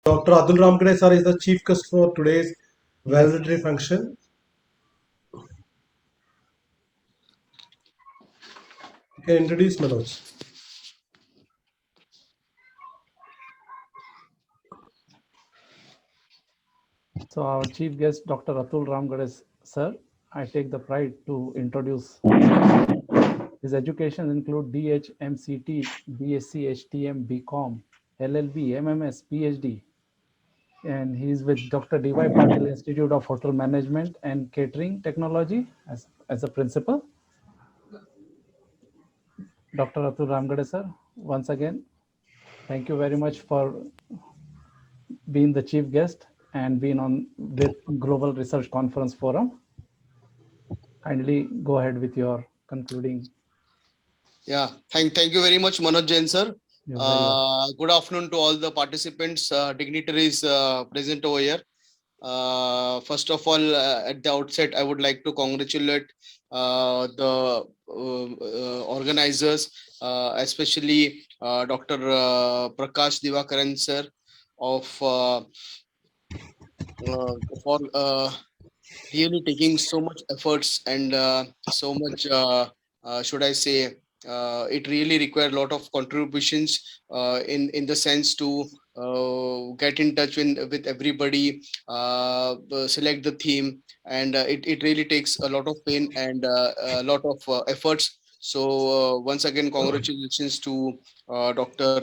Dr. Atul Ramkade sir is the chief guest for today's valedictory function. You can introduce Manoj. So our chief guest, Dr. Atul Ramgade sir, I take the pride to introduce. His education include DH, MCT, BSc, HTM, BCom, LLB, MMS, PhD, and he is with Dr. D.Y. Patil Institute of Hotel Management and Catering Technology as a principal. Dr. Atul Ramgade sir, once again, thank you very much for being the chief guest and being on with Global Research Conference Forum. Kindly go ahead with your concluding. Yeah, thank you very much, Manoj Jain sir. You're very welcome. Good afternoon to all the participants, dignitaries present over here. First of all, at the outset, I would like to congratulate the organizers, especially Dr. Prakash Divakaran sir, of for really taking so much efforts and so much should I say it really required a lot of contributions in the sense to get in touch with everybody, select the theme, and it really takes a lot of pain and a lot of efforts. So once again, congratulations to Dr.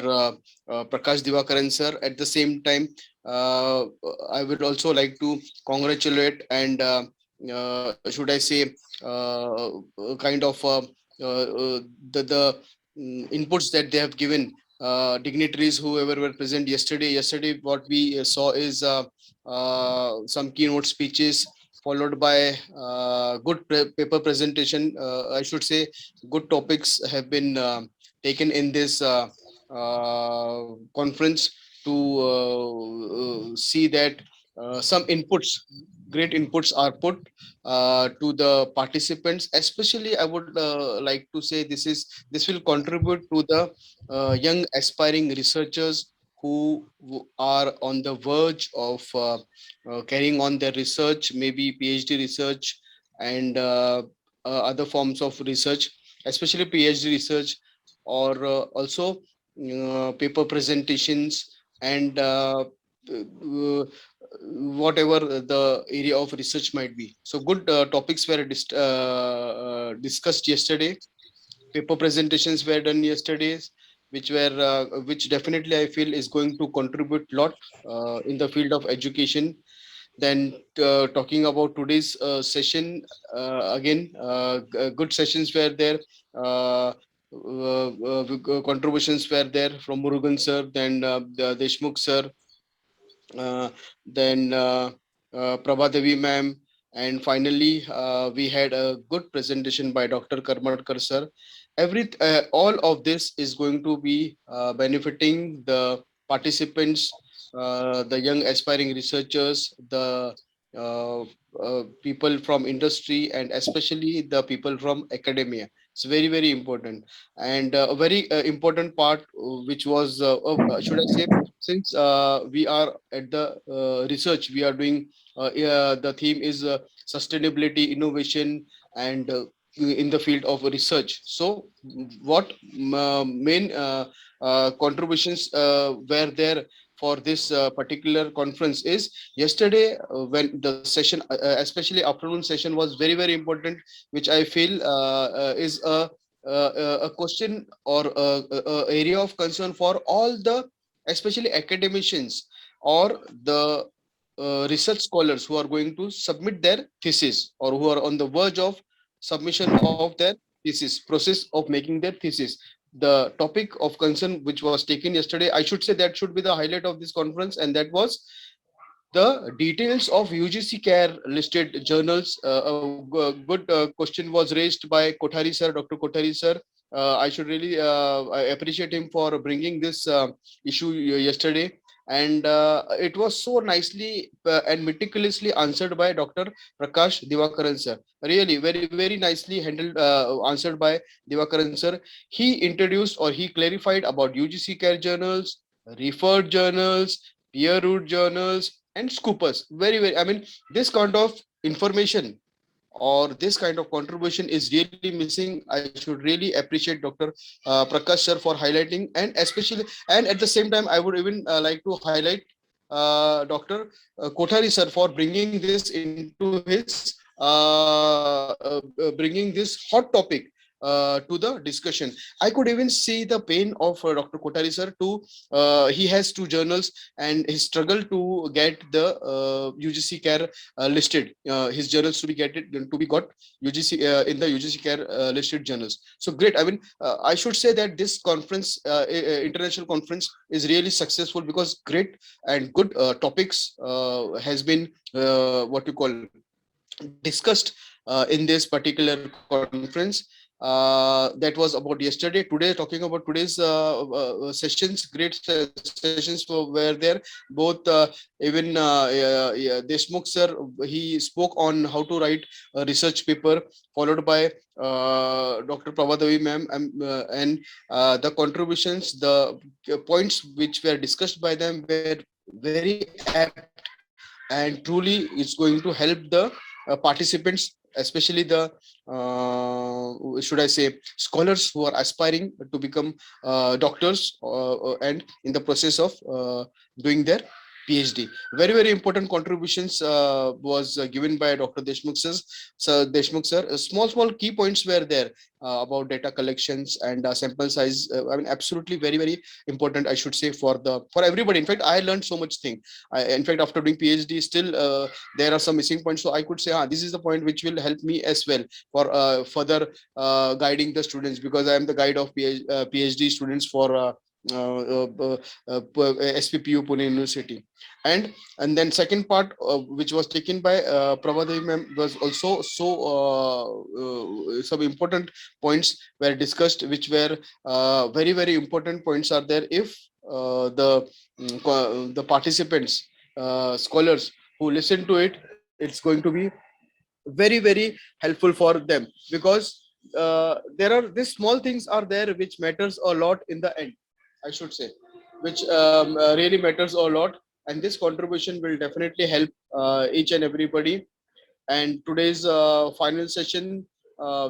Prakash Divakaran sir. At the same time, uh, I would also like to congratulate and should I say kind of the inputs that they have given, dignitaries whoever were present yesterday. What we saw is some keynote speeches followed by good paper presentation. I should say good topics have been taken in this conference to see that some inputs, great inputs are put to the participants. Especially, I would like to say this will contribute to the young aspiring researchers who are on the verge of carrying on their research, maybe PhD research and other forms of research, especially PhD research, or also paper presentations and whatever the area of research might be. So good topics were discussed yesterday. Paper presentations were done yesterday, which definitely I feel is going to contribute a lot in the field of education. Then talking about today's session, again, good sessions were there. Contributions were there from Murugan sir, then Deshmukh sir, then Prabha Devi ma'am, and finally we had a good presentation by Dr. Karmatkar sir. All of this is going to be benefiting the participants, the young aspiring researchers, the people from industry, and especially the people from academia. It's very important, and a very important part, which was should I say, since we are at the research we are doing, the theme is sustainability, innovation, and in the field of research. So what main contributions were there for this particular conference is yesterday, when the session, especially afternoon session, was very important, which I feel is a question or a area of concern for all the, especially academicians or the research scholars who are going to submit their thesis or who are on the verge of submission of their thesis, process of making their thesis. The topic of concern which was taken yesterday, I should say that should be the highlight of this conference, and that was the details of UGC care listed journals. A good question was raised by Kothari sir, Dr. Kothari sir. I should really I appreciate him for bringing this issue yesterday, and it was so nicely and meticulously answered by Dr. Prakash Divakaran sir. Really, very nicely handled, answered by Divakaran sir. He introduced or he clarified about UGC care journals, referred journals, peer-reviewed journals, and scoopers. Very, I mean, this kind of information or this kind of contribution is really missing. I should really appreciate Dr. Prakash sir for highlighting, and especially, and at the same time, I would even like to highlight Dr. Kothari sir for bringing this into his bringing this hot topic to the discussion. I could even see the pain of Dr. Kothari sir to he has two journals and his struggle to get the UGC care listed. His journals to be got UGC in the UGC care listed journals. So great. I mean, I should say that this conference, international conference, is really successful because great and good topics has been what you call discussed in this particular conference. That was about yesterday. Today, talking about today's sessions, great sessions were there. Both even Deshmukh sir, he spoke on how to write a research paper, followed by Dr. Prabhadavi ma'am, and the contributions, the points which were discussed by them were very apt, and truly it's going to help the participants, especially the should I say scholars who are aspiring to become doctors and in the process of doing their PhD. Very important contributions was given by Dr. Deshmukh sir. Deshmukh sir, small key points were there about data collections and sample size. I mean, absolutely very important, I should say, for everybody. In fact, I learned so much thing. In fact, after doing PhD, still there are some missing points. So I could say, this is the point which will help me as well for further guiding the students, because I am the guide of PhD students for SPPU Pune University. And then second part, which was taken by Prabhadevi ma'am, was also some important points were discussed, which were very important points are there. If the participants, scholars who listen to it, it's going to be very helpful for them, because there are these small things are there which matters a lot in the end, I should say, which really matters a lot, and this contribution will definitely help each and everybody. And today's final session,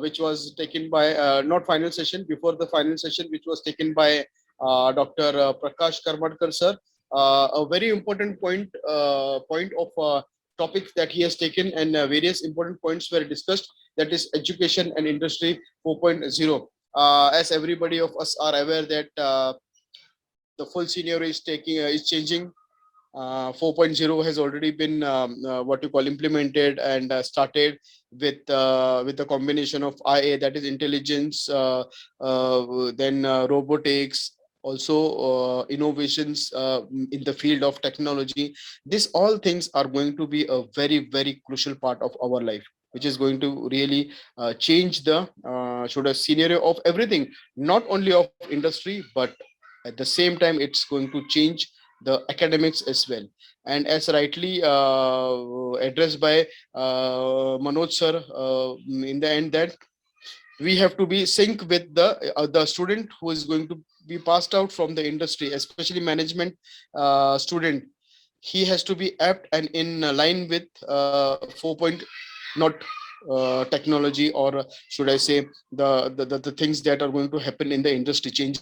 which was taken by not final session, before the final session, which was taken by Dr. Prakash Karmadkar sir, a very important point of topics that he has taken, and various important points were discussed, that is education and industry 4.0. As everybody of us are aware that the full scenario is changing. 4.0 has already been what you call implemented and started with the combination of IA, that is intelligence, then robotics, also innovations in the field of technology. These all things are going to be a very crucial part of our life, which is going to really change the scenario of everything, not only of industry, but at the same time it's going to change the academics as well. And as rightly addressed by Manoj sir, in the end, that we have to be sync with the student who is going to be passed out from the industry, especially management student. He has to be apt and in line with 4. Not technology, or should I say the things that are going to happen in the industry, change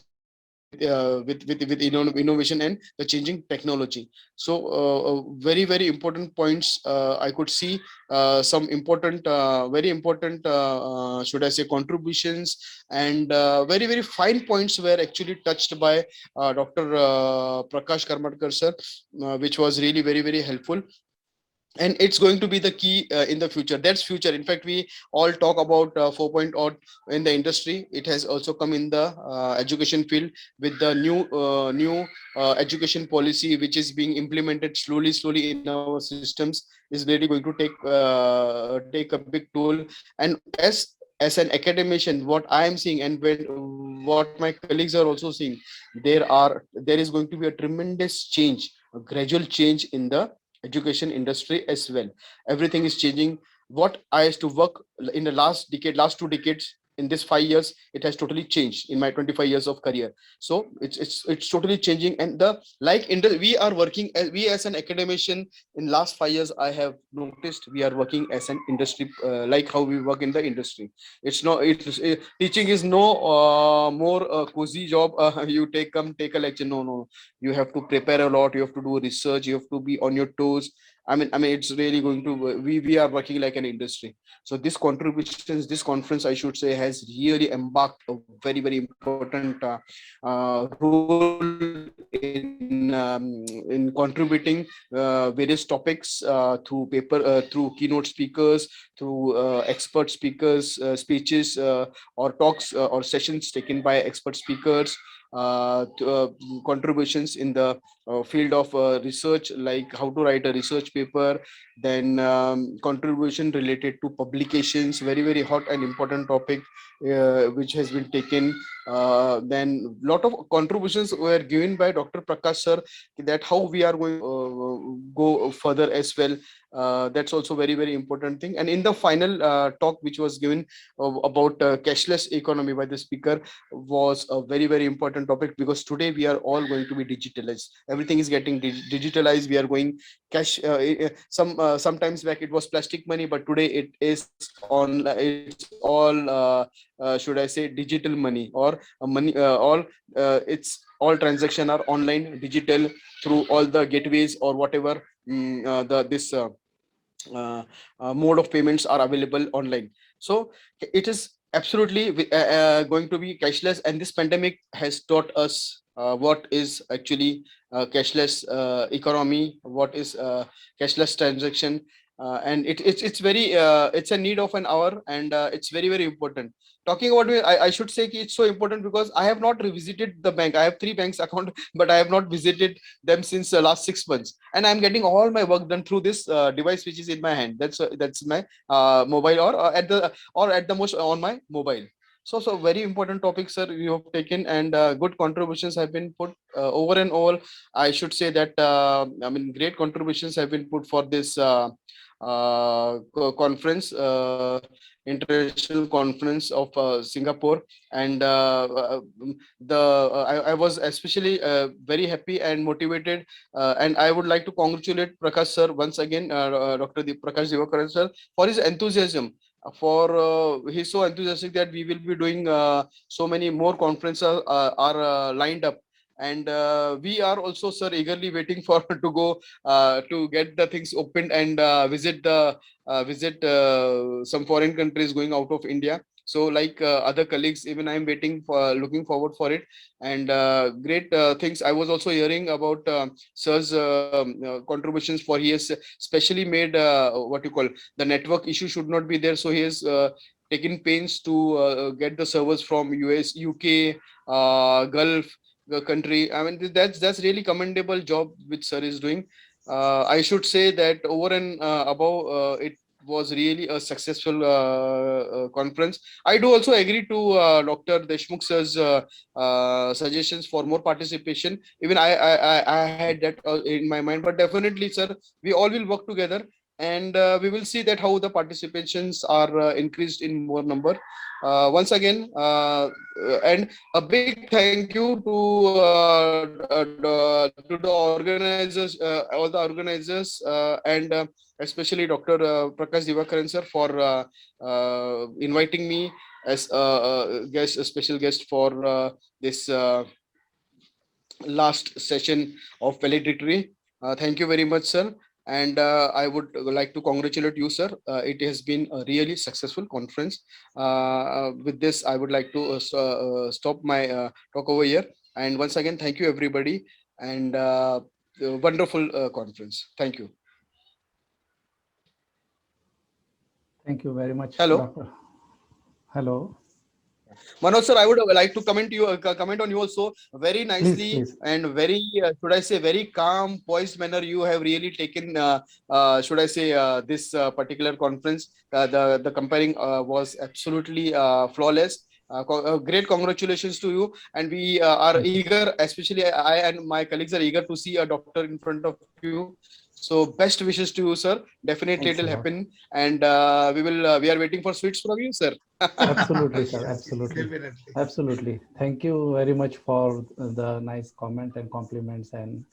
with innovation and the changing technology. So very important points. I could see some important very important should I say contributions, and very fine points were actually touched by Dr. Prakash Karmadkar sir, which was really very helpful. And it's going to be the key in the future. That's future. In fact, we all talk about 4.0 in the industry. It has also come in the education field with the new education policy, which is being implemented slowly in our systems, is really going to take a big toll. And as an academician, what I am seeing, and what my colleagues are also seeing, there is going to be a tremendous change, a gradual change in the education industry as well. Everything is changing. What I used to work in the last 2 decades, in this 5 years, it has totally changed in my 25 years of career. So it's totally changing. And the like we are working as we as an academician in last 5 years, I have noticed we are working as an industry, like how we work in the industry. It's not it's teaching is no more cozy job. You take a lecture. No, you have to prepare a lot, you have to do research, you have to be on your toes. I mean it's really going to, we are working like an industry. So this contributions, this conference, I should say, has really embarked a very, very important role in contributing various topics through paper, through keynote speakers, through expert speakers, speeches, or talks, or sessions taken by expert speakers, contributions in the field of research, like how to write a research paper, then contribution related to publications, very, very hot and important topic, which has been taken. Then lot of contributions were given by Dr. Prakash sir, that how we are going go further as well. That's also very, very important thing. And in the final talk which was given about cashless economy by the speaker, was a very, very important topic, because today we are all going to be digitalized. Everything is getting digitalized. We are going cash. Sometimes back it was plastic money, but today it is on. It's all should I say digital money, or money. All it's all transaction are online, digital, through all the gateways or whatever. The this mode of payments are available online. So it is absolutely going to be cashless, and this pandemic has taught us what is actually cashless economy, what is cashless transaction. And it's very it's a need of an hour, and it's very, very important. Talking about it, I should say it's so important because I have not revisited the bank. I have 3 banks account, but I have not visited them since the last 6 months, and I'm getting all my work done through this device which is in my hand. That's my mobile, or at the most on my mobile. So very important topic, sir, you have taken, and good contributions have been put over and over. I should say that great contributions have been put for this conference, international conference of Singapore. And I was especially very happy and motivated, and I would like to congratulate Prakash sir once again, Dr. Prakash Divakar sir, for his enthusiasm. For he's so enthusiastic that we will be doing so many more conferences are lined up. And we are also, sir, eagerly waiting for to go to get the things opened, and visit some foreign countries going out of India. So like other colleagues, even I'm waiting for, looking forward for it. And great things I was also hearing about sir's contributions, for he has specially made what you call, the network issue should not be there, so he has taken pains to get the servers from US, UK, Gulf the country. I mean, that's really commendable job which sir is doing. I should say that over and above, it was really a successful conference. I do also agree to Dr. Deshmukh sir's suggestions for more participation. Even I had that in my mind, but definitely, sir, we all will work together, and we will see that how the participations are increased in more number. Once again, and a big thank you to the organizers, all the organizers, and especially Dr. Prakash Divakaran sir for inviting me as a guest, a special guest for this last session of valedictory. Thank you very much, sir. And I would like to congratulate you, sir. It has been a really successful conference. With this, I would like to stop my talk over here. And once again, thank you, everybody. And wonderful conference. Thank you. Thank you very much, Hello. Doctor. Hello. Manoj sir, I would like to comment on you also. Very nicely, please. And very, should I say, very calm, poised manner. You have really taken, should I say, this particular conference. The comparing was absolutely flawless. Great congratulations to you, and we are eager, especially I and my colleagues are eager to see a doctor in front of you. So best wishes to you, sir. Definitely it Thanks will a lot. happen, and we are waiting for sweets from you, sir. Absolutely, sir. Yes, Absolutely. definitely. Absolutely. Thank you very much for the nice comment and compliments and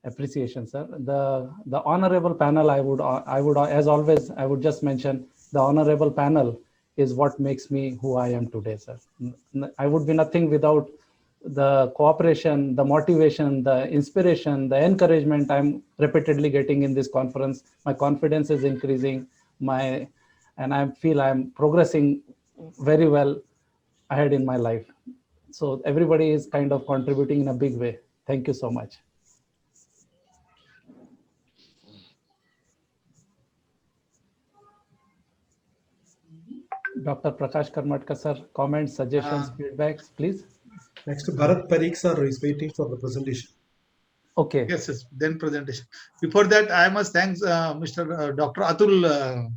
appreciation, sir. The honorable panel, I would as always, I would just mention the honorable panel is what makes me who I am today, sir. I would be nothing without the cooperation, the motivation, the inspiration, the encouragement I'm repeatedly getting in this conference. My confidence is increasing. And I feel I'm progressing very well ahead in my life. So everybody is kind of contributing in a big way. Thank you so much. Dr. Prakash Karmatkar, sir, comments, suggestions, feedbacks, please. Next, Bharat Parikh sir is waiting for the presentation. Okay. Yes, yes. Then presentation. Before that, I must thank Mr. Dr. Atul.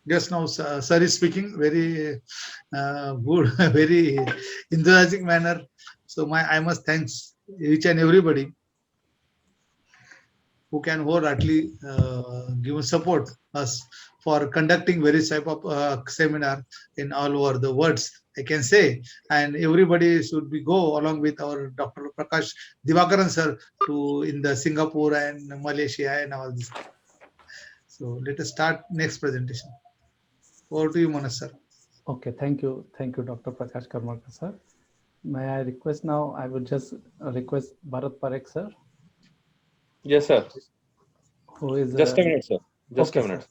Just now, sir is speaking very good, very enthusiastic manner. So I must thanks each and everybody who can wholeheartedly give support us for conducting various type of seminar in all over the world, I can say. And everybody should be go along with our Dr. Prakash Divakaran sir to in the Singapore and Malaysia and all this. So let us start next presentation. Over to you, Manas sir. Okay. Thank you. Thank you, Dr. Prakash Karmatkar, sir. May I request now, I would just request Bharat Parikh, sir. Yes, sir. Who is Just a minute, sir. Just okay, a minute. sir.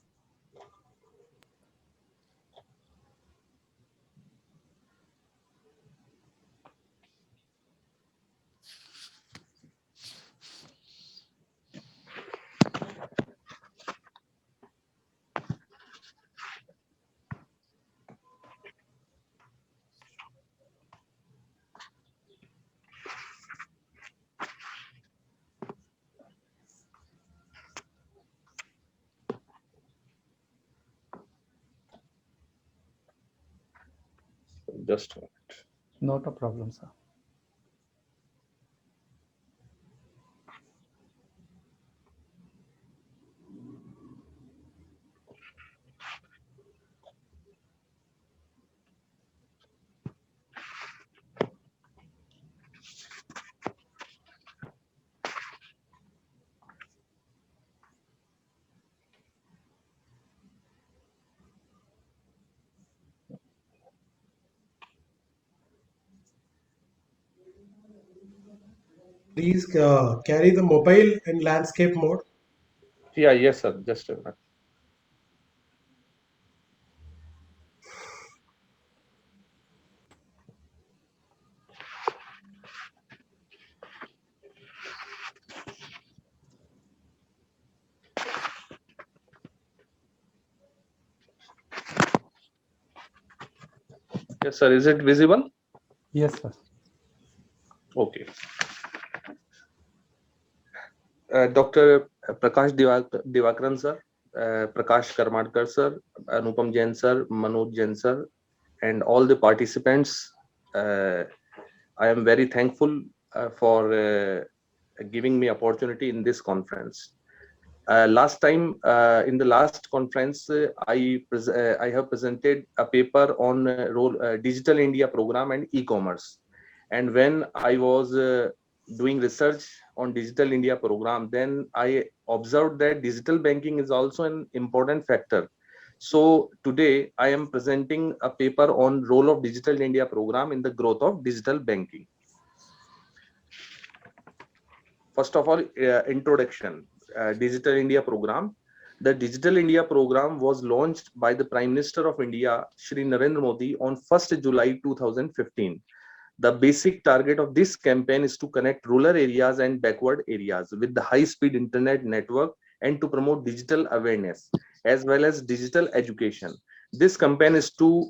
Just a minute. Not a problem, sir. Please carry the mobile in landscape mode. Yeah, yes, sir. Just a minute. Yes, sir. Is it visible? Yes, sir. Okay. Dr. Prakash Divakaran, sir, Prakash Karmatkar, sir, Anupam Jain, sir, Manoj Jain, sir, and all the participants. I am very thankful for giving me opportunity in this conference. Last time in the last conference, I have presented a paper on Digital India program and e-commerce. And when I was doing research on Digital India program, then I observed that digital banking is also an important factor. So today I am presenting a paper on role of Digital India program in the growth of digital banking. First of all, introduction. Digital India program. The Digital India program was launched by the Prime Minister of India, Shri Narendra Modi, on 1st July 2015. The basic target of this campaign is to connect rural areas and backward areas with the high-speed internet network and to promote digital awareness as well as digital education. This campaign is to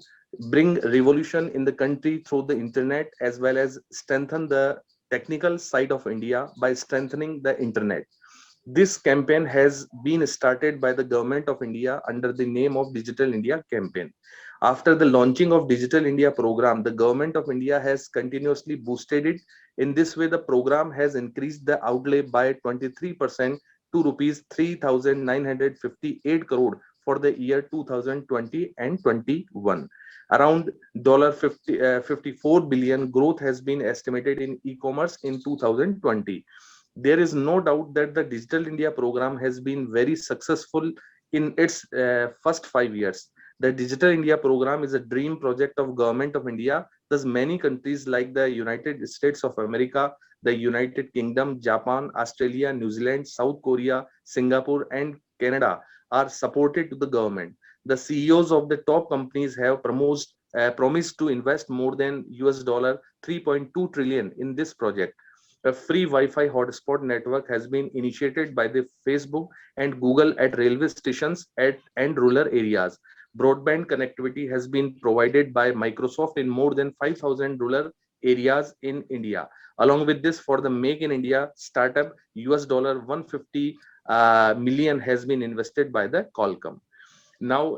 bring revolution in the country through the internet as well as strengthen the technical side of India by strengthening the internet. This campaign has been started by the Government of India under the name of Digital India Campaign. After the launching of Digital India program, the Government of India has continuously boosted it. In this way, the program has increased the outlay by 23% to rupees 3,958 crore for the year 2020 and 21. Around $54 billion growth has been estimated in e-commerce in 2020. There is no doubt that the Digital India program has been very successful in its first 5 years. The Digital India program is a dream project of Government of India. Thus, many countries like the United States of America, the United Kingdom, Japan, Australia, New Zealand, South Korea, Singapore, and Canada are supported to the government. The CEOs of the top companies have promised to invest more than US dollar 3.2 trillion in this project. A free Wi-Fi hotspot network has been initiated by the Facebook and Google at railway stations and rural areas. Broadband connectivity has been provided by Microsoft in more than 5,000 rural areas in India. Along with this, for the Make in India startup, US dollar 150 million has been invested by the Qualcomm. Now,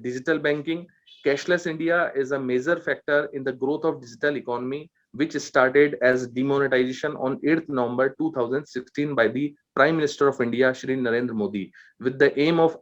digital banking, cashless India is a major factor in the growth of digital economy, which started as demonetization on 8th November 2016 by the Prime Minister of India, Shri Narendra Modi, with the aim of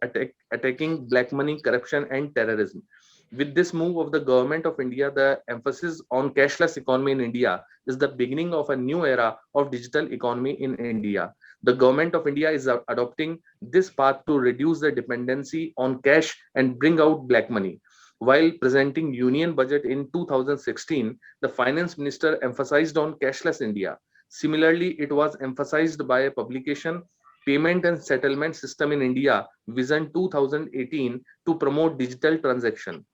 attacking black money, corruption, and terrorism. With this move of the government of India, the emphasis on cashless economy in India is the beginning of a new era of digital economy in India. The government of India is adopting this path to reduce the dependency on cash and bring out black money. While presenting union budget in 2016, the finance minister emphasized on cashless India. Similarly, it was emphasized by a publication, Payment and Settlement System in India, Vision 2018, to promote digital transaction.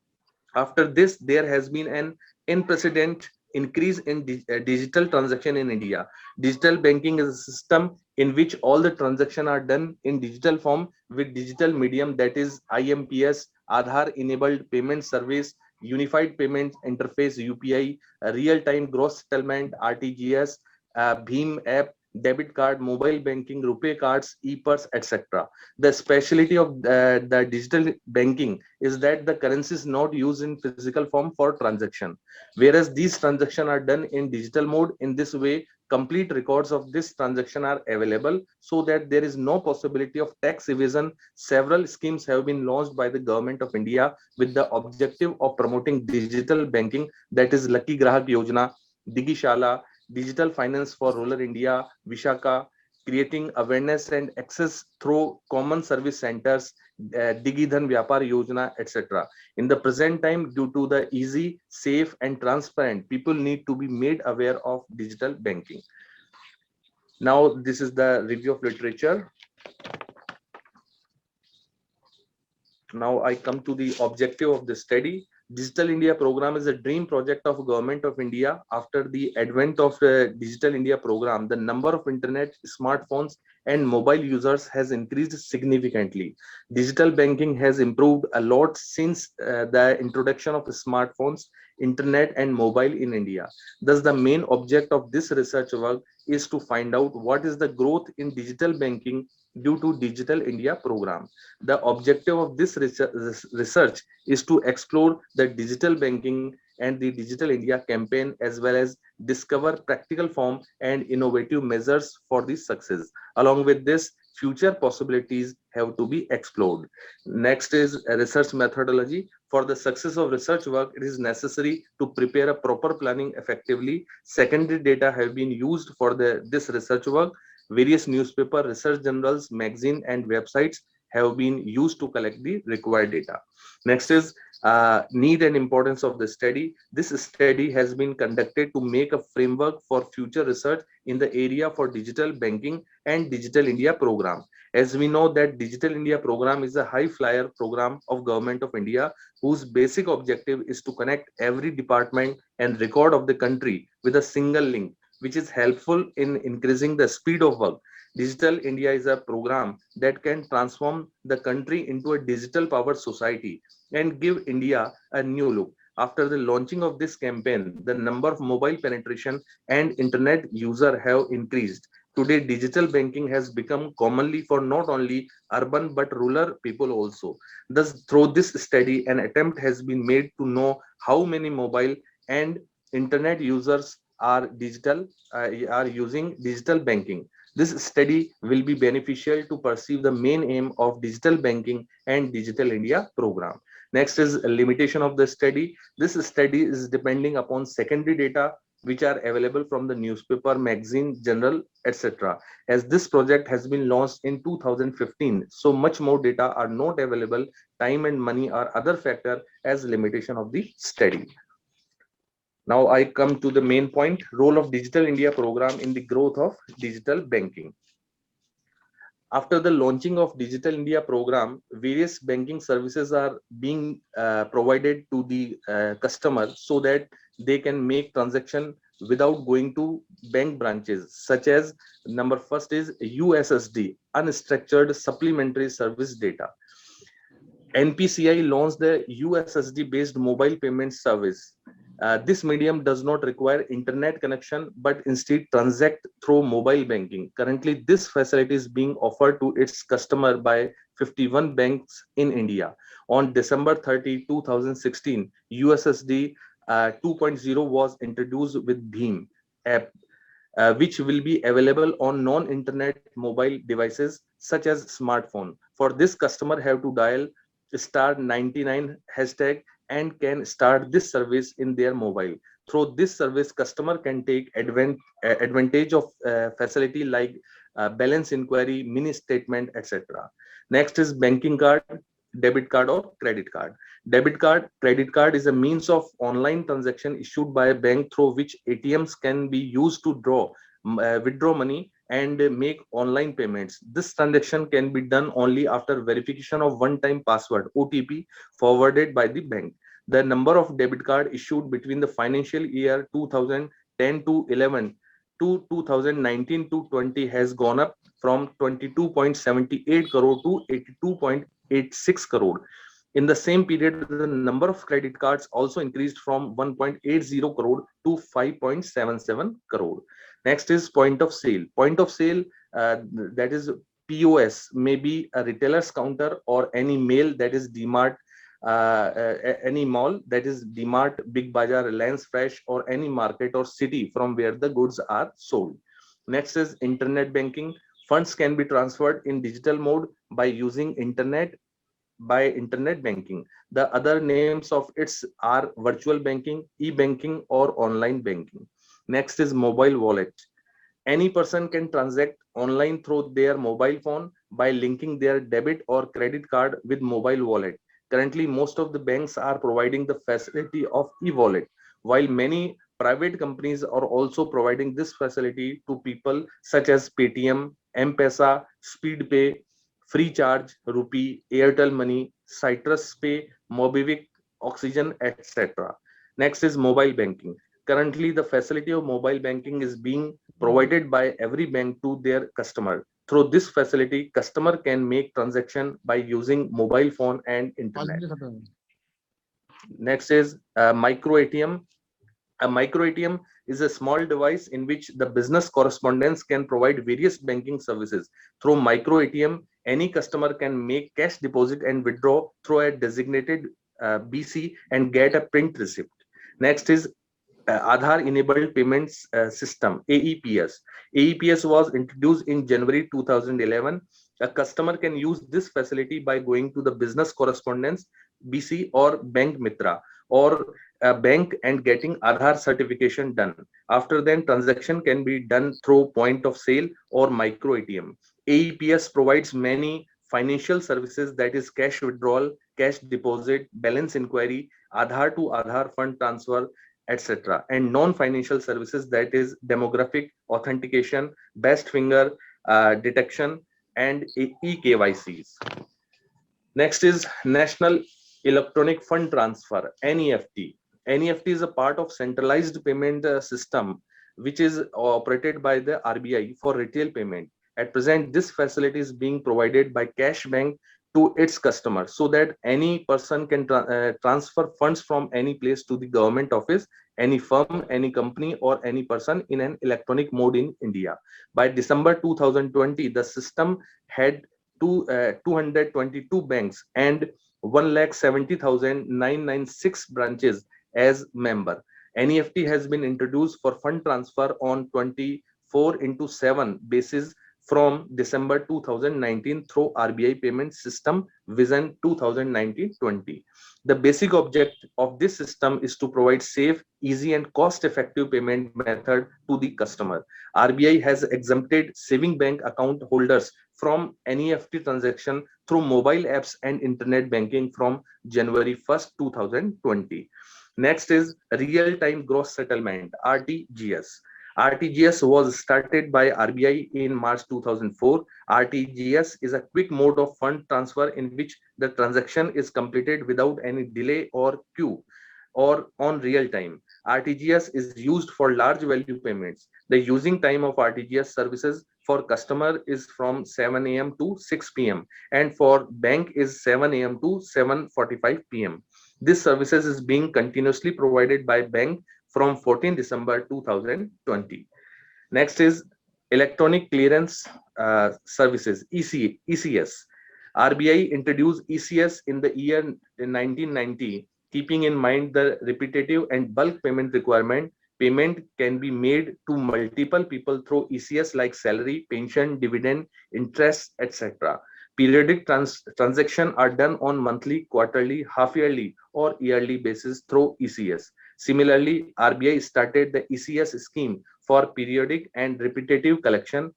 After this, there has been an unprecedented increase in digital transaction in India. Digital banking is a system in which all the transactions are done in digital form with digital medium, that is IMPS, Aadhaar enabled payment service, unified payment interface UPI, real time gross settlement RTGS, Bheem app, debit card, mobile banking, RuPay cards, e-purse, etc. The specialty of the digital banking is that the currency is not used in physical form for transaction, whereas these transactions are done in digital mode. In this way, complete records of this transaction are available so that there is no possibility of tax evasion. Several schemes have been launched by the government of India with the objective of promoting digital banking, that is Lucky Grahak Yojana, Digishala, digital finance for rural India, Vishaka, creating awareness and access through common service centers, Digidhan Vyapar Yojana, etc. In the present time, due to the easy, safe, and transparent, people need to be made aware of digital banking. Now, this is the review of literature. Now I come to the objective of the study. Digital India program is a dream project of Government of India. After the advent of the Digital India program, the number of internet, smartphones, and mobile users has increased significantly. Digital banking has improved a lot since the introduction of smartphones, internet, and mobile in India. Thus, the main object of this research work is to find out what is the growth in digital banking due to Digital India program. The objective of this research is to explore the digital banking and the Digital India campaign, as well as discover practical form and innovative measures for the success. Along with this, future possibilities have to be explored. Next is a research methodology. For the success of research work, it is necessary to prepare a proper planning effectively. Secondary data have been used for this research work. Various newspaper, research journals, magazine, and websites have been used to collect the required data. Next is need and importance of the study. This study has been conducted to make a framework for future research in the area for digital banking and Digital India program. As we know that Digital India program is a high flyer program of Government of India, whose basic objective is to connect every department and record of the country with a single link, which is helpful in increasing the speed of work. Digital India is a program that can transform the country into a digital powered society and give India a new look. After the launching of this campaign, the number of mobile penetration and internet user have increased. Today, digital banking has become commonly for not only urban but rural people also. Thus, through this study, an attempt has been made to know how many mobile and internet users are using digital banking. This study will be beneficial to perceive the main aim of digital banking and Digital India program. Next is a limitation of the study. This study is depending upon secondary data which are available from the newspaper, magazine, journal, etc. As this project has been launched in 2015, so much more data are not available. Time and money are other factor as limitation of the study. Now I come to the main point, role of Digital India program in the growth of digital banking. After the launching of Digital India program, various banking services are being provided to the customer so that they can make transaction without going to bank branches, such as number first is USSD, unstructured supplementary service data. NPCI launched the USSD based mobile payment service. This medium does not require internet connection, but instead transact through mobile banking. Currently, this facility is being offered to its customer by 51 banks in India. On December 30, 2016, USSD 2.0 was introduced with Bheem app, which will be available on non-internet mobile devices such as smartphone. For this, customer have to dial star 99 hashtag and can start this service in their mobile. Through this service, customer can take advantage of facility like balance inquiry, mini statement, etc. Next is banking card, debit card or credit card. Debit card, credit card is a means of online transaction issued by a bank through which ATMs can be used to withdraw money and make online payments. This transaction can be done only after verification of one-time password OTP forwarded by the bank. The number of debit card issued between the financial year 2010 to 11 to 2019 to 20 has gone up from 22.78 crore to 82.86 crore. In the same period, the number of credit cards also increased from 1.80 crore to 5.77 crore. Next is point of sale. Point of sale, that is POS, may be a retailer's counter or any mail, that is DMart, any mall, that is DMart, Big Bazaar, Reliance Fresh, or any market or city from where the goods are sold. Next is internet banking. Funds can be transferred in digital mode by using internet banking. The other names of its are virtual banking, e-banking, or online banking. Next is mobile wallet. Any person can transact online through their mobile phone by linking their debit or credit card with mobile wallet. Currently, most of the banks are providing the facility of e-wallet, while many private companies are also providing this facility to people such as Paytm, M-Pesa, SpeedPay, Freecharge, Rupee, Airtel Money, Citrus Pay, Mobivic, Oxygen, etc. Next is mobile banking. Currently, the facility of mobile banking is being provided by every bank to their customer. Through this facility, customer can make transaction by using mobile phone and internet. Next is micro ATM. A micro ATM is a small device in which the business correspondents can provide various banking services. Through micro ATM, any customer can make cash deposit and withdraw through a designated BC and get a print receipt. Next is Aadhaar enabled payments system, AEPS. AEPS was introduced in January 2011. A customer can use this facility by going to the business correspondence, BC, or Bank Mitra, or a bank and getting Aadhaar certification done. After then, transaction can be done through point of sale or micro ATM. AEPS provides many financial services, that is cash withdrawal, cash deposit, balance inquiry, Aadhaar to Aadhaar fund transfer, etc., and non-financial services, that is demographic authentication, best finger detection, and eKYCs. Next is National Electronic Fund Transfer, NEFT. NEFT is a part of centralized payment system which is operated by the RBI for retail payment. At present, this facility is being provided by Cash Bank, to its customers, so that any person can transfer funds from any place to the government office, any firm, any company, or any person in an electronic mode in India. By December 2020, the system had 222 banks and 1,70,996 branches as member. NEFT has been introduced for fund transfer on 24/7 basis from December 2019 through RBI payment system Vision 2019-20. The basic object of this system is to provide safe, easy and cost-effective payment method to the customer. RBI has exempted saving bank account holders from NEFT transaction through mobile apps and internet banking from January 1st, 2020. Next is real-time gross settlement, RTGS. RTGS was started by RBI in March 2004. RTGS is a quick mode of fund transfer in which the transaction is completed without any delay or queue or on real time. RTGS is used for large value payments. The using time of RTGS services for customer is from 7 a.m. to 6 p.m. and for bank is 7 a.m. to 7:45 p.m. This services is being continuously provided by bank from 14 December 2020. Next is electronic clearance services, ECS. RBI introduced ECS in the year 1990, keeping in mind the repetitive and bulk payment requirement. Payment can be made to multiple people through ECS like salary, pension, dividend, interest, etc. Periodic transactions are done on monthly, quarterly, half-yearly, or yearly basis through ECS. Similarly, RBI started the ECS scheme for periodic and repetitive collection.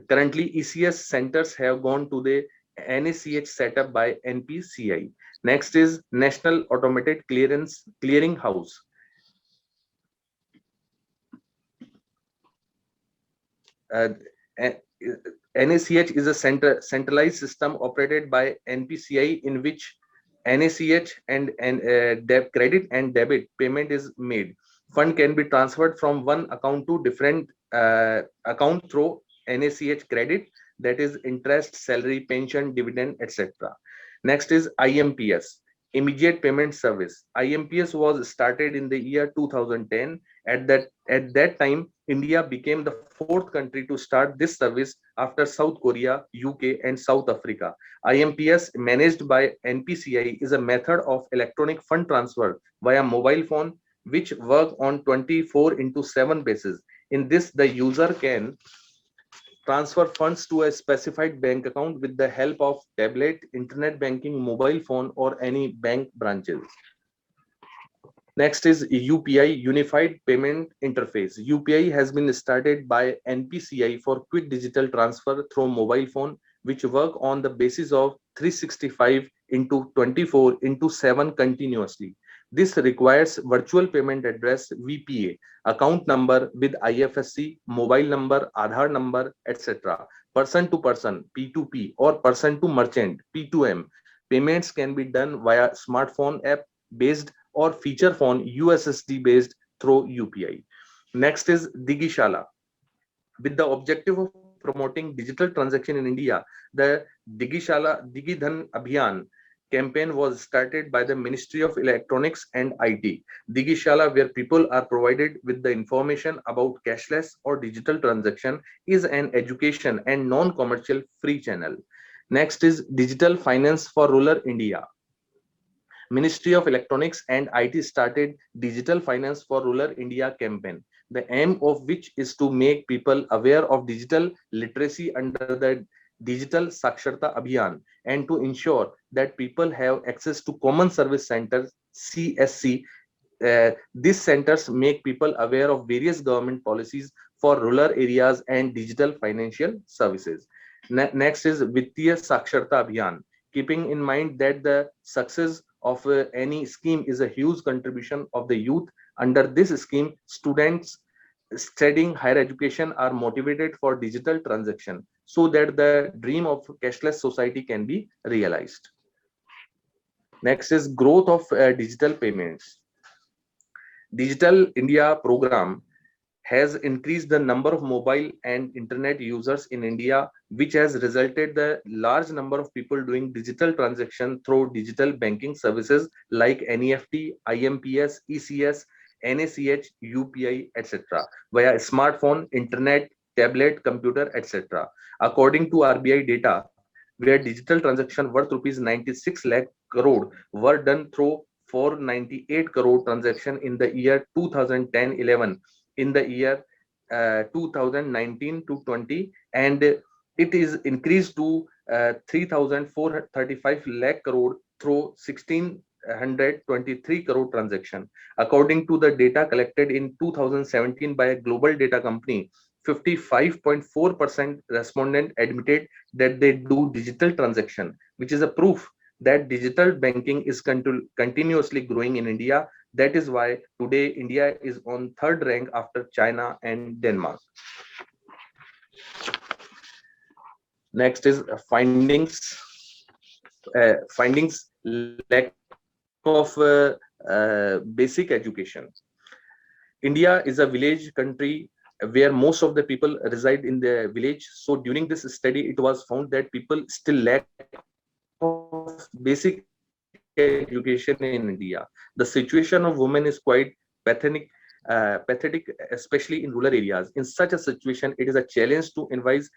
Currently, ECS centers have gone to the NACH set up by NPCI. Next is National Automated Clearing House. NACH is a centralized system operated by NPCI in which NACH and credit and debit payment is made. Fund can be transferred from one account to different account through NACH credit, that is interest, salary, pension, dividend, etc. Next is IMPS, Immediate Payment Service. IMPS was started in the year 2010. At that time, India became the fourth country to start this service after South Korea, UK, and South Africa. IMPS, managed by NPCI, is a method of electronic fund transfer via mobile phone, which work on 24/7 basis. In this, the user can transfer funds to a specified bank account with the help of tablet, internet banking, mobile phone, or any bank branches. Next is UPI, Unified Payment Interface. UPI has been started by NPCI for quick digital transfer through mobile phone, which work on the basis of 365/24/7 continuously. This requires virtual payment address VPA, account number with IFSC, mobile number, Aadhaar number, etc. Person to person P2P or person to merchant P2M. Payments can be done via smartphone app based or feature phone USSD based through UPI. Next is Digishala. With the objective of promoting digital transaction in India, the Digidhan Abhiyan campaign was started by the Ministry of Electronics and IT. Digishala, where people are provided with the information about cashless or digital transaction, is an education and non-commercial free channel. Next is Digital Finance for Rural India. Ministry of Electronics and IT started Digital Finance for Rural India campaign, the aim of which is to make people aware of digital literacy under the Digital Saksharta Abhiyan and to ensure that people have access to Common Service Centers, CSC. These centers make people aware of various government policies for rural areas and digital financial services. Next is Vittiya Saksharta Abhiyan. Keeping in mind that the success of any scheme is a huge contribution of the youth. Under this scheme, students studying higher education are motivated for digital transaction so that the dream of cashless society can be realized. Next is growth of digital payments. Digital India program has increased the number of mobile and internet users in India which has resulted the large number of people doing digital transaction through digital banking services like NEFT, IMPS, ECS, NACH, UPI, etc. via smartphone, internet, tablet, computer, etc. According to RBI data, where digital transaction worth rupees 96 lakh crore were done through 498 crore transaction in the year 2010-11, in the year 2019 to 20, and it is increased to 3,435 lakh crore through 1,623 crore transaction. According to the data collected in 2017 by a global data company, 55.4% respondent admitted that they do digital transaction, which is a proof that digital banking is continuously growing in India. That is why today India is on third rank after China and Denmark. Next is findings. Lack of basic education. India is a village country where most of the people reside in the village. So during this study, it was found that people still lack of basic education in India. The situation of women is quite pathetic, especially in rural areas. In such a situation, it is a challenge to advise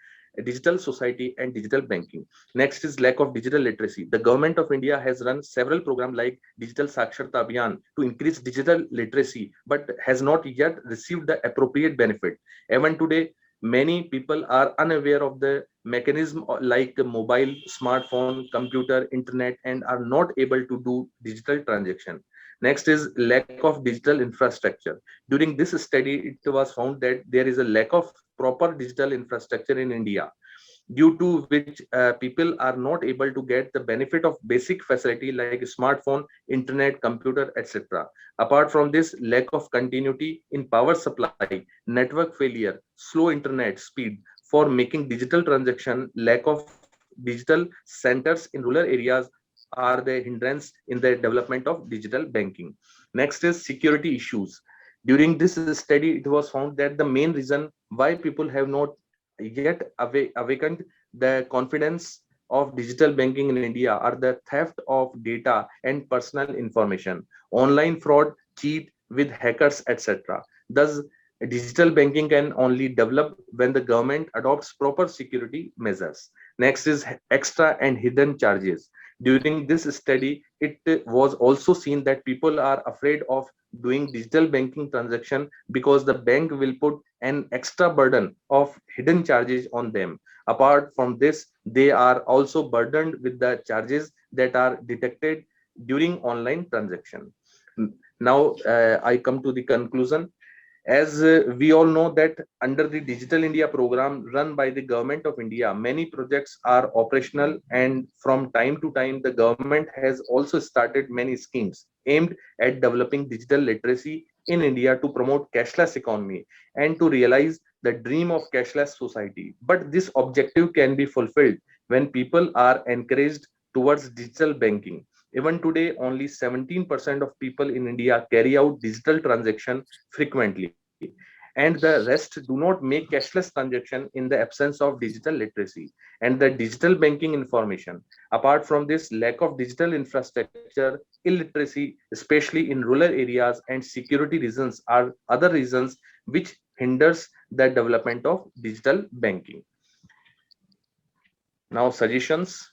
digital society and digital banking. Next is lack of digital literacy. The government of India has run several programs like Digital Saksharta Abhiyan to increase digital literacy, but has not yet received the appropriate benefit. Even today, many people are unaware of the mechanism like mobile, smartphone, computer, internet, and are not able to do digital transaction. Next is lack of digital infrastructure. During this study, it was found that there is a lack of proper digital infrastructure in India, due to which people are not able to get the benefit of basic facility like smartphone, internet, computer, etc. Apart from this, lack of continuity in power supply, network failure, slow internet speed for making digital transaction, lack of digital centers in rural areas are the hindrance in the development of digital banking. Next is security issues. During this study, it was found that the main reason why people have not yet awakened the confidence of digital banking in India are the theft of data and personal information, online fraud, cheat with hackers, etc. Thus, digital banking can only develop when the government adopts proper security measures. Next is extra and hidden charges. During this study, it was also seen that people are afraid of doing digital banking transaction because the bank will put an extra burden of hidden charges on them. Apart from this, they are also burdened with the charges that are detected during online transaction. Now, I come to the conclusion. As we all know that under the Digital India program run by the Government of India, many projects are operational, and from time to time, the government has also started many schemes aimed at developing digital literacy in India to promote cashless economy and to realize the dream of cashless society. But this objective can be fulfilled when people are encouraged towards digital banking. Even today, only 17% of people in India carry out digital transaction frequently, and the rest do not make cashless transaction in the absence of digital literacy and the digital banking information. Apart from this, lack of digital infrastructure, illiteracy, especially in rural areas, and security reasons are other reasons which hinders the development of digital banking. Now, suggestions.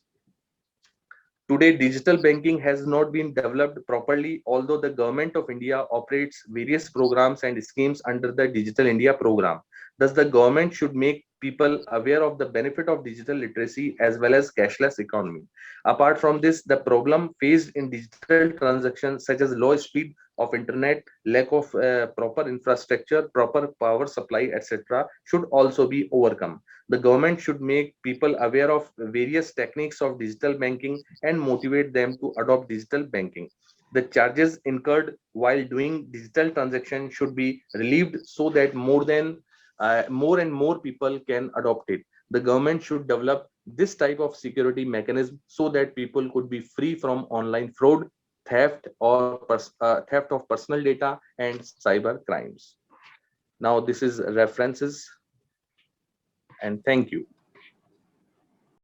Today, digital banking has not been developed properly, although the Government of India operates various programs and schemes under the Digital India program. Thus, the government should make people aware of the benefit of digital literacy as well as cashless economy. Apart from this, the problem faced in digital transactions such as low speed of internet, lack of proper infrastructure, proper power supply, etc., should also be overcome. The government should make people aware of various techniques of digital banking and motivate them to adopt digital banking. The charges incurred while doing digital transaction should be relieved so that more and more people can adopt it. The government should develop this type of security mechanism so that people could be free from online fraud, theft, or theft of personal data and cyber crimes. Now, this is references, and thank you.